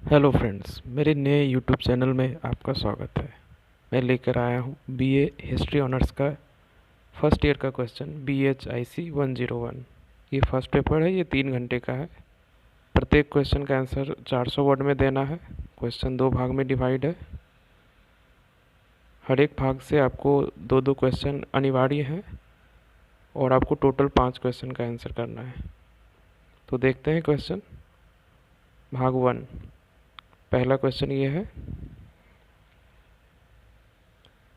Hello friends, मेरे नए YouTube channel में आपका स्वागत है। मैं लेकर आया हूँ बीए हिस्ट्री ऑनर्स का फर्स्ट ईयर का क्वेश्चन BHIC 101। ये फर्स्ट पेपर है, ये 3 घंटे का है। प्रत्येक क्वेश्चन का आंसर 400 वर्ड में देना है। क्वेश्चन 2 भाग में डिवाइड है। हर एक भाग से आपको 2-2 क्वेश्चन अनिवार्य हैं और आपको टोटल 5 क्वेश्चन का आंसर करना है। तो देखते हैं क्वेश्चन। भाग 1, पहला क्वेश्चन ये है,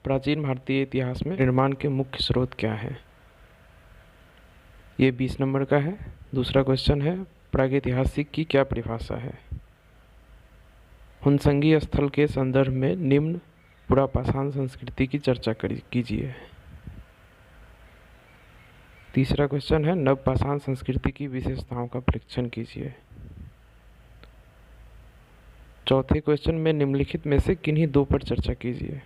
प्राचीन भारतीय इतिहास में निर्माण के मुख्य स्रोत क्या हैं? ये 20 नंबर का है। दूसरा क्वेश्चन है, प्रागैतिहासिक की क्या परिभाषा है? हुनसंगी स्थल के संदर्भ में निम्न पुरापाषाण संस्कृति की चर्चा कीजिए। तीसरा क्वेश्चन है, नवपाषाण संस्कृति की विशेषताओं का परीक्षण कीजिए। चौथे क्वेश्चन में निम्नलिखित में से किन्हीं दो पर चर्चा कीजिए।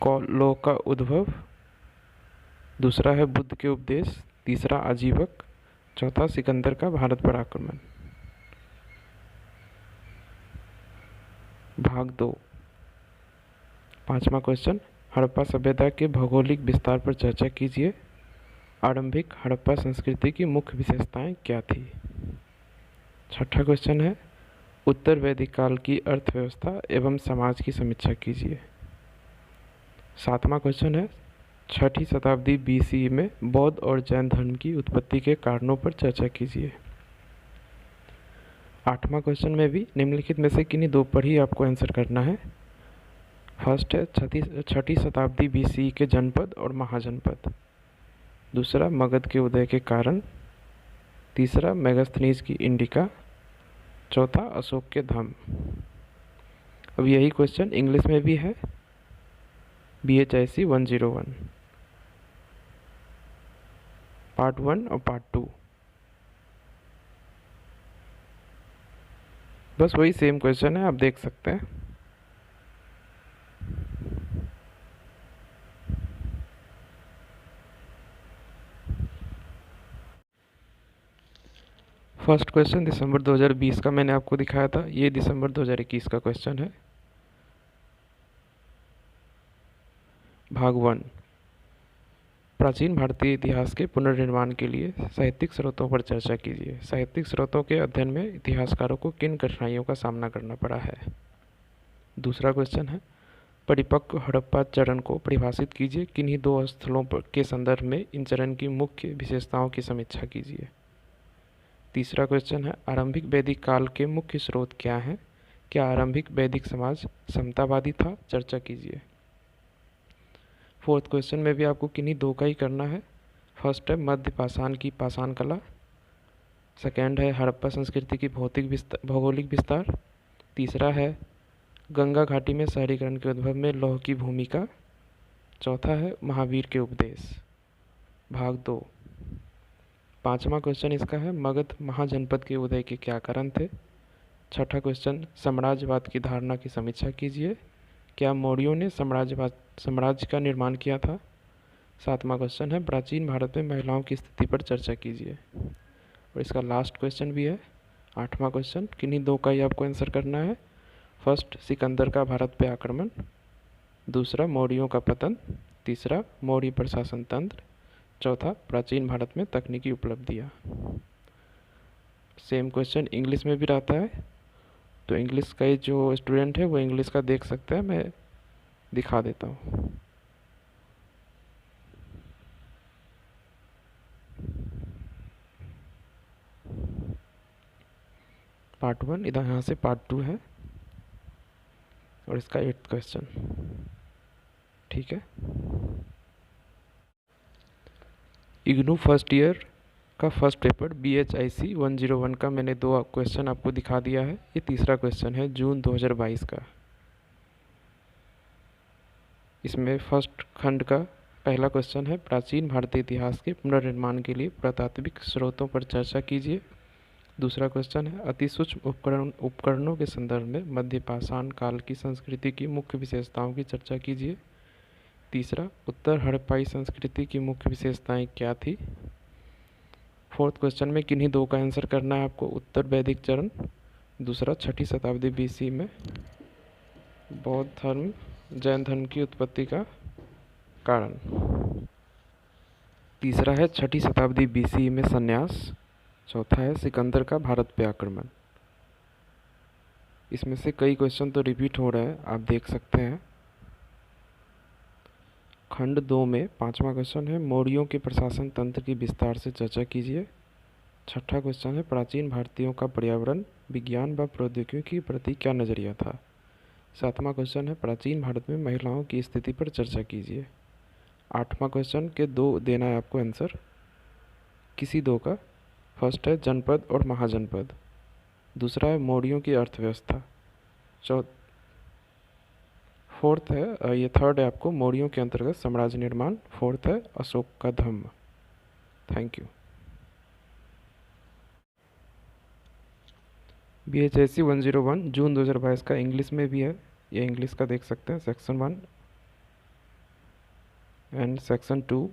लौह का उद्भव, दूसरा है बुद्ध के उपदेश, तीसरा आजीवक, चौथा सिकंदर का भारत पर आक्रमण। भाग 2, पांचवा क्वेश्चन, हड़प्पा सभ्यता के भौगोलिक विस्तार पर चर्चा कीजिए। आरंभिक हड़प्पा संस्कृति की मुख्य विशेषताएं क्या थी? छठा क्वेश्चन है, उत्तर वैदिक काल की अर्थव्यवस्था एवं समाज की समीक्षा कीजिए। सातवां क्वेश्चन है, 6ठी शताब्दी BC में बौद्ध और जैन धर्म की उत्पत्ति के कारणों पर चर्चा कीजिए। आठवां क्वेश्चन में भी निम्नलिखित में से किन्हीं दो पर ही आपको आंसर करना है। फर्स्ट है 6ठी शताब्दी BC के जनपद और महाजनपद, दूसरा मगध के उदय के कारण, तीसरा मेगास्थनीज की इंडिका, चौथा अशोक के धम्म। अब यही क्वेश्चन इंग्लिश में भी है, BHIC 101 पार्ट 1 और पार्ट 2। बस वही सेम क्वेश्चन है, आप देख सकते हैं। फर्स्ट क्वेश्चन दिसंबर 2020 का मैंने आपको दिखाया था, ये दिसंबर 2021 का क्वेश्चन है। भाग 1, प्राचीन भारतीय इतिहास के पुनर्निर्माण के लिए साहित्यिक स्रोतों पर चर्चा कीजिए। साहित्यिक स्रोतों के अध्ययन में इतिहासकारों को किन कठिनाइयों का सामना करना पड़ा है? दूसरा क्वेश्चन है, परिपक्व हड़प्पा चरण को परिभाषित कीजिए। किन्हीं दो स्थलों के संदर्भ में इन चरण की मुख्य विशेषताओं की समीक्षा कीजिए। तीसरा क्वेश्चन है, आरंभिक वैदिक काल के मुख्य स्रोत क्या हैं? क्या आरंभिक वैदिक समाज समतावादी था? चर्चा कीजिए। फोर्थ क्वेश्चन में भी आपको किन्हीं दो का ही करना है। फर्स्ट है मध्य पाषाण की पाषाण कला, सेकेंड है हड़प्पा संस्कृति की भौगोलिक विस्तार, तीसरा है गंगा घाटी में शहरीकरण के उद्भव में लौह की भूमिका, चौथा है महावीर के उपदेश। भाग 2, पांचवा क्वेश्चन इसका है, मगध महाजनपद के उदय के क्या कारण थे? छठा क्वेश्चन, साम्राज्यवाद की धारणा की समीक्षा कीजिए। क्या मौर्यों ने साम्राज्य का निर्माण किया था? सातवां क्वेश्चन है, प्राचीन भारत में महिलाओं की स्थिति पर चर्चा कीजिए। और इसका लास्ट क्वेश्चन भी है, आठवां क्वेश्चन, किन्हीं दो का ही आपको आंसर करना है। फर्स्ट सिकंदर का भारत पे आक्रमण, दूसरा मौर्यों का पतन, तीसरा मौर्य प्रशासन तंत्र, चौथा प्राचीन भारत में तकनीकी उपलब्धियाँ। सेम क्वेश्चन इंग्लिश में भी रहता है, तो इंग्लिश का जो स्टूडेंट है वो इंग्लिश का देख सकते हैं, मैं दिखा देता हूँ। पार्ट 1 इधर, यहाँ से पार्ट 2 है और इसका 8th क्वेश्चन। ठीक है, इग्नू फर्स्ट ईयर का फर्स्ट पेपर BHIC 101 का मैंने 2 क्वेश्चन आपको दिखा दिया है। ये तीसरा क्वेश्चन है जून 2022 का। इसमें फर्स्ट खंड का पहला क्वेश्चन है, प्राचीन भारतीय इतिहास के पुनर्निर्माण के लिए पुरातात्विक स्रोतों पर चर्चा कीजिए। दूसरा क्वेश्चन है, अति सूक्ष्म उपकरणों के संदर्भ में मध्य पाषाण काल की संस्कृति की मुख्य विशेषताओं की चर्चा कीजिए। तीसरा, उत्तर हड़प्पाई संस्कृति की मुख्य विशेषताएं क्या थी? फोर्थ क्वेश्चन में किन्हीं दो का आंसर करना है आपको, उत्तर वैदिक चरण, दूसरा, 6ठी शताब्दी BC में बौद्ध धर्म जैन धर्म की उत्पत्ति का कारण। तीसरा है 6ठी शताब्दी BC में संन्यास। चौथा है सिकंदर का भारत पे आक्रमण। इसमें से कई क्वेश्चन तो रिपीट हो रहे हैं, आप देख सकते हैं। खंड 2 में 5वां क्वेश्चन है मौर्यों के प्रशासन तंत्र की विस्तार से चर्चा कीजिए। 6ठा क्वेश्चन है प्राचीन भारतीयों का पर्यावरण विज्ञान व प्रौद्योगिकी के प्रति क्या नज़रिया था। 7वां क्वेश्चन है प्राचीन भारत में महिलाओं की स्थिति पर चर्चा कीजिए। 8वां क्वेश्चन के 2 देना है आपको आंसर, किसी 2 का। फर्स्ट है जनपद और महाजनपद। दूसरा है मौर्यों की अर्थव्यवस्था। फोर्थ है ये थर्ड है आपको मौर्यों के अंतर्गत साम्राज्य निर्माण। फोर्थ है अशोक का धम्म। Thank you. BHSC 101 जून 2022 का इंग्लिश में भी है, ये इंग्लिश का देख सकते हैं सेक्शन 1 एंड सेक्शन 2